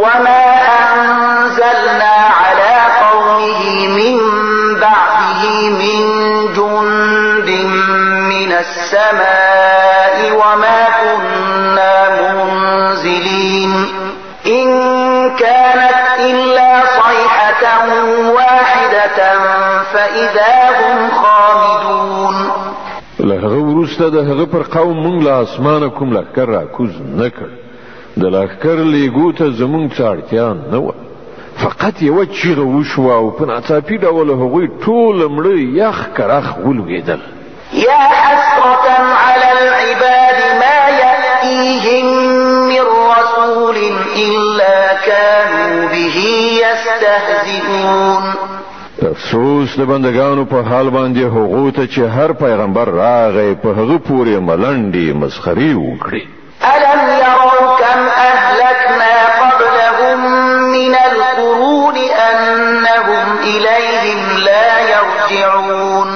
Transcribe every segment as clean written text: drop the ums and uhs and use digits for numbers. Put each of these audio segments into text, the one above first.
وما أنزلنا على قومه من بعده من جند من السماء وما كنا منزلين إن كانت إلا صيحة واحدة فإذا هم خامدون. لهغه وروسته د هغه پر قوم مونږ له اسمانه کوم لښکر راکوز نه کړ. د لښکر لیږو ته زمونږ څه اړتیا نه وه، فقط یوه چیغه وشوه او په ناڅاپي ډول هغوی ټول مړه یخ کرخ ولوېدل. يا حسرة على العباد ما يأتيهم من رسول إلا كانوا به يستهزئون. افسوس د بندگانو په حال باندې هغو ته چې هر پیغمبر راغی په هغه پورې ملنډې مسخرې وکړي. ألم يروا كم أهلكنا قبلهم من القرون أنهم إليهم لا يرجعون.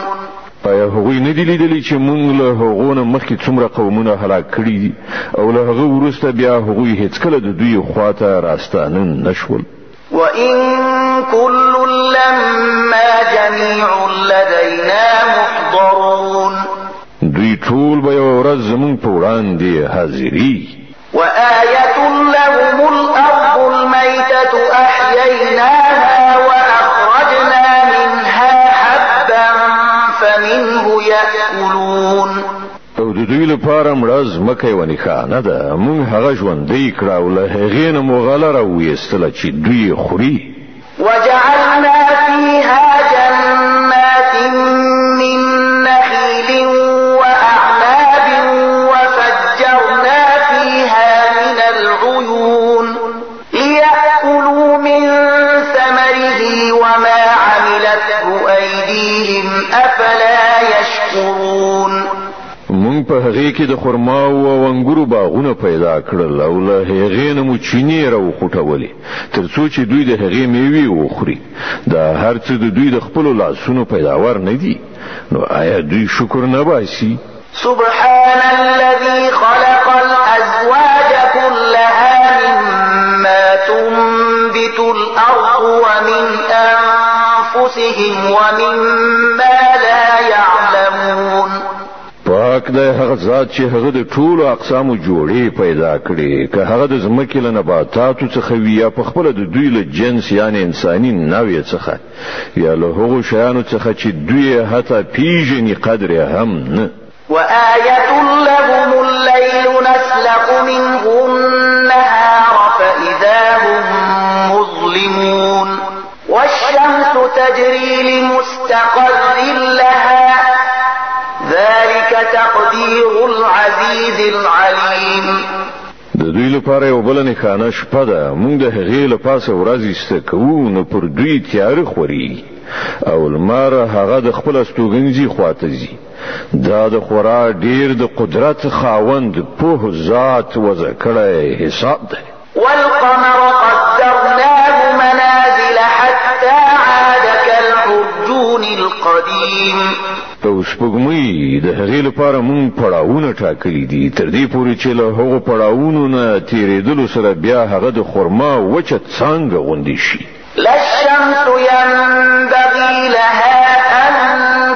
آیا هغوی نه دي لیدلي چې موږ له هغو نه مخکې څومره قومونه هلاک کړي دي او له هغه وروسته بیا هغوی هیڅکله د دوی خواته راستانه نه شول؟ وإن كل لما جميع لدينا محضرون. دوی ټول به یوه ورځ زموږ په وړاندې حاضري. وآية لهم الأرض الميتة أحييناها وأخرجنا منها حبا فمنه يأكلون. او د دوی لپاره مړه ځمکه یوه نښانه ده، موږ هغه ژوندی کړه او له هغې نه مو غله راویستله چې دوی یې خوري. وجعلنا فيها جنات من نخيل وأعناب وفجرنا فيها من العيون ليأكلوا من ثمره وما عملته أيديهم أفلا يشكرون. مونږ په هغې کې د خرماو او انګورو باغونه پیدا کړل او له هغې نه مو چینې راوخوټولې تر څو چې دوی د هغې میوې وخوري. دا هر څه د دوی د خپلو لاسونو پیداوار نه دي، نو آیا دوی شکر نه باسي؟ سبحان الذي خلق الأزواج كلها مما تنبت الأرض ومن أنفسهم ومما لا يعلمون. پاک دی هغه ذات چې هغه د ټولو اقسامو جوړې پیدا کړي، که هغه د ځمکې له نباتاتو څخه وي یا په خپله د دوی له جنس یعنې انساني نوع څخه یا له هغو شیانو څخه چې دوی حتی پیژني قدر هم نه. وآية لهم الليل نسلق منه النهار فإذا هم مظلمون والشمس تجري لمستقر لها ذلك تقدير العزيز العليم. د دوی لپاره یو بل نښانه شپه ده، موږ د هغې له پاسه ورځ ایسته کوو نو پر دوی تیاره خوري او لمر هغه د خپل استوګنځي خواته ځي. دا د خورا ډیر د قدرت خاوند په ذات وضع کړی حساب ده. والقمر قدرناه منازل حتى عاد كالعرجون القديم. او سپوږمۍ د هغې لپاره مونږ پړاوونه ټاکلي دي تر دې پورې چې له هغو پړاوونو نه تېرېدلو سره بیا هغه د خرما وچه څانګه غوندې شي. لا الشمس ينبغي لها أن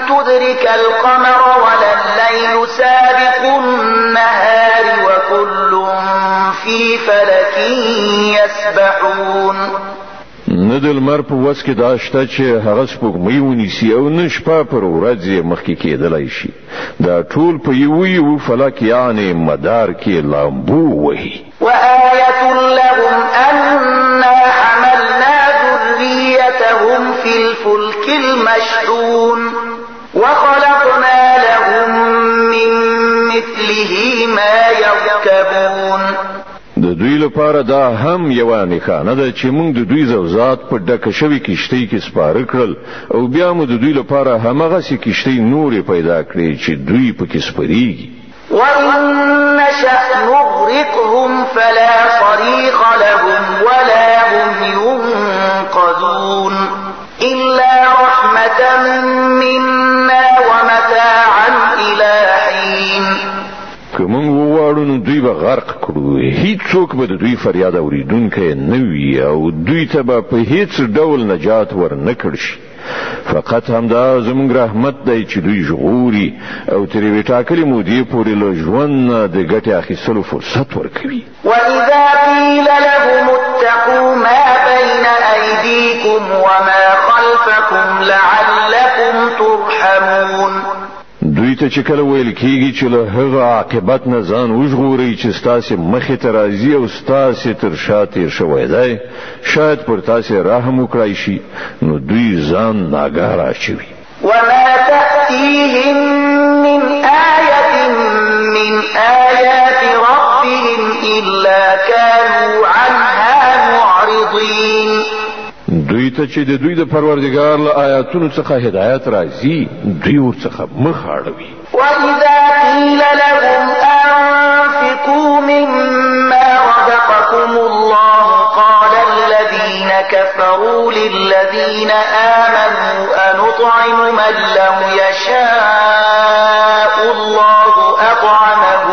تدرك القمر ولا الليل سابق النهار وكل في فلك يسبحون. نه د لمر په وس کې دا شته چې هغه سپوږمۍ ونیسي او نه شپه پر ورځ یې مخکې کېدلی شي. دا ټول په یو فلک یعنې مدار کې لامبو وهي. وآية لهم أنا حملنا ذريتهم في الفلك المشحون وخلقنا لهم من مثله ما يركبون. د دوی لپاره دا هم یوه نښانه ده چې موږ د دوی زوزات په ډکه شوې کښتۍ کې سپاره کړل او بیا مو د دوی لپاره هماغسې کښتۍ نورې پیدا کړې چې دوی پکې سپریږي. وإن نشأ نغرقهم فلا صريخ لهم ولا هم ينقذون إلا رحمة منا ومتاعا إلى حين. که موږ وغواړو نو دوی به غرق کړو، هیڅ څوک به د دوی فریاد اوریدونکی نه وي او دوی ته به په هیڅ ډول نجات ورنکړ شي. فقط همدا زموږ رحمت دی چې دوی ژغوري او تر یوې ټاکلې مودې پورې له ژوند نه د ګټې اخیستلو فرصت ورکوي. وَإِذَا قِيلَ لَهُمُ اتَّقُوا مَا بَيْنَ أَيْدِيكُمْ وَمَا خَلْفَكُمْ لَعَلَّكُمْ تُرْحَمُونَ. دوی ته چې کله ویل کېږي چې له هغه عاقبت نه ځان وژغورئ چې ستاسې مخې ته راځي او ستاسې تر شا تېر شوی دی، شاید پر تاسې رحم وکړای شي، نو دوی ځان ناګاه اچوي. وَمَا تَأْتِيهِم مِّنْ آيَةٍ مِّنْ آيَاتِ رَبِّهِمْ إِلَّا كَانُوا عَنْهَا مُعْرِضِينَ. دوی ته چې د دوی د پروردګار له آیاتونو څخه هدایت راځي، دوی ورڅخه مخ اړوي. وَإِذَا قِيلَ لَهُمْ أَنفِقُوا مِمَّا رَزَقَكُمُ اللَّهُ قَالَ الَّذِينَ كَفَرُوا لِلَّذِينَ آمَنُوا أَنُطْعِمُ مَن لَّوْ يَشَاءُ اللَّهُ أَطْعَمَهُ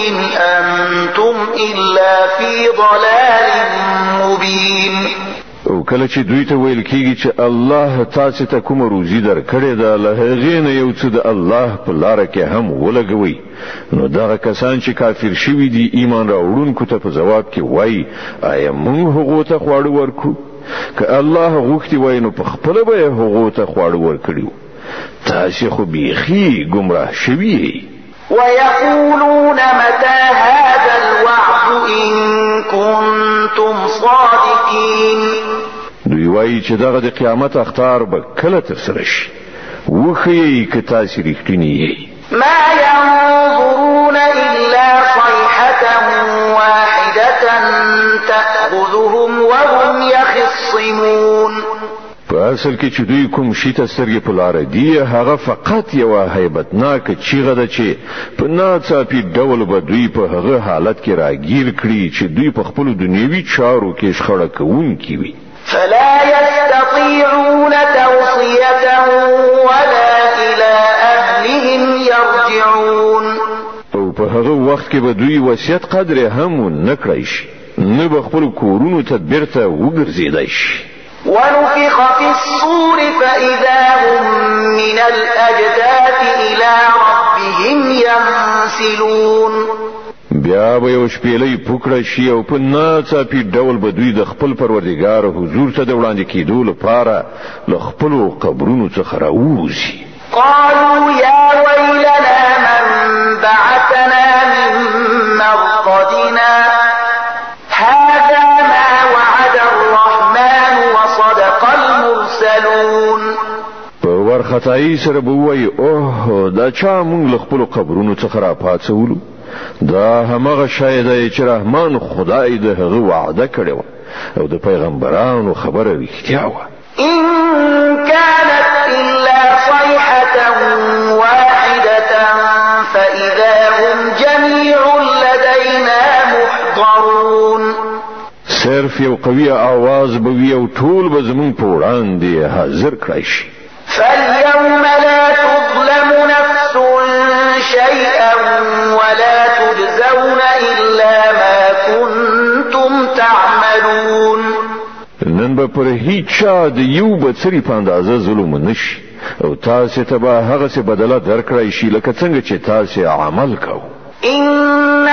إِنْ أَنتُمْ إِلَّا فِي ضَلَالٍ مُّبِينٍ. او کله چې دوی ته ویل کېږي چې الله تاسو ته کوم روزي درکړې ده، له هغې نه یو څه د الله په لاره کې هم ولګوي، نو دغه کسان چې کافر شوي دي ایمان راوړونکو ته په ځواب کې وایي آیا موږ هغو ته خواړه ورکړو؟ که الله غوښتي وای نو په خپله به یې هغو ته خواړه ورکړي. تاسې خو بیخي ګمراه شوي یې. وَيَقُولُونَ مَتَى هَذَا الْوَعْدُ إِن كُنتُمْ صَادِقِينَ. دوی وایي چې دغه د قیامت اخطار به کله ترسره شي، وښیئ که تاسې رښتیني یئ. مَا يَنظُرُونَ إِلَّا صَيْحَةً وَاحِدَةً تَأْخُذُهُمْ وَهُمْ يَخِصِّمُونَ. په اصل کې چې دوی کوم شي ته سترګې په لاره دي، هغه فقط یوه هیبتناکه چیغه ده چې په ناڅاپي ډول به دوی په هغه حالت کې راګیر کړي چې دوی په خپلو دنیوي چارو کې شخړه کوونکي وي. فلا يستطيعون توصية ولا إلى أهلهم يرجعون. او په هغه وخت کې به دوی وصیت قدر هم نه کړی شي، نه به خپل کورونو ته بیرته وګرځېدای شي. ونفخ في الصور فإذا هم من الأجداث إلى ربهم ينسلون. بیا به یو شپېلۍ پوکړه شي او په ناڅاپي ډول به دوی د خپل پروردګار حضور ته د وړاندې کېدو لپاره له خپلو قبرونو څخه راووځي. قالوا يا ويلنا من بعثنا من مرقدنا هذا ما وعد الرحمن وصدق المرسلون. په ورختایي سره به وایي اوه دا چا موږ له خپلو قبرونو څخه راپاڅولو؟ دا همغه شی دی چې رحمان خدای د هغه وعده کړې وه او د پیغمبرانو خبره رښتیا وه. إن كانت إلا صيحة واحدة فإذا هم جميع لدينا محضرون. صرف یو قوي آواز به وي او ټول به زموږ په وړاندې حاضر کړای شي. فاليوم لا تظلم نفس شيئا ولا تجزون إلا ما كنتم تعملون. نن به پر هیڅ چا د یو بڅري په اندازه ظلم نشي او تاسې ته به هغه څه بدله درکړای شي لکه څنګه چې تاسې عمل کوو. إن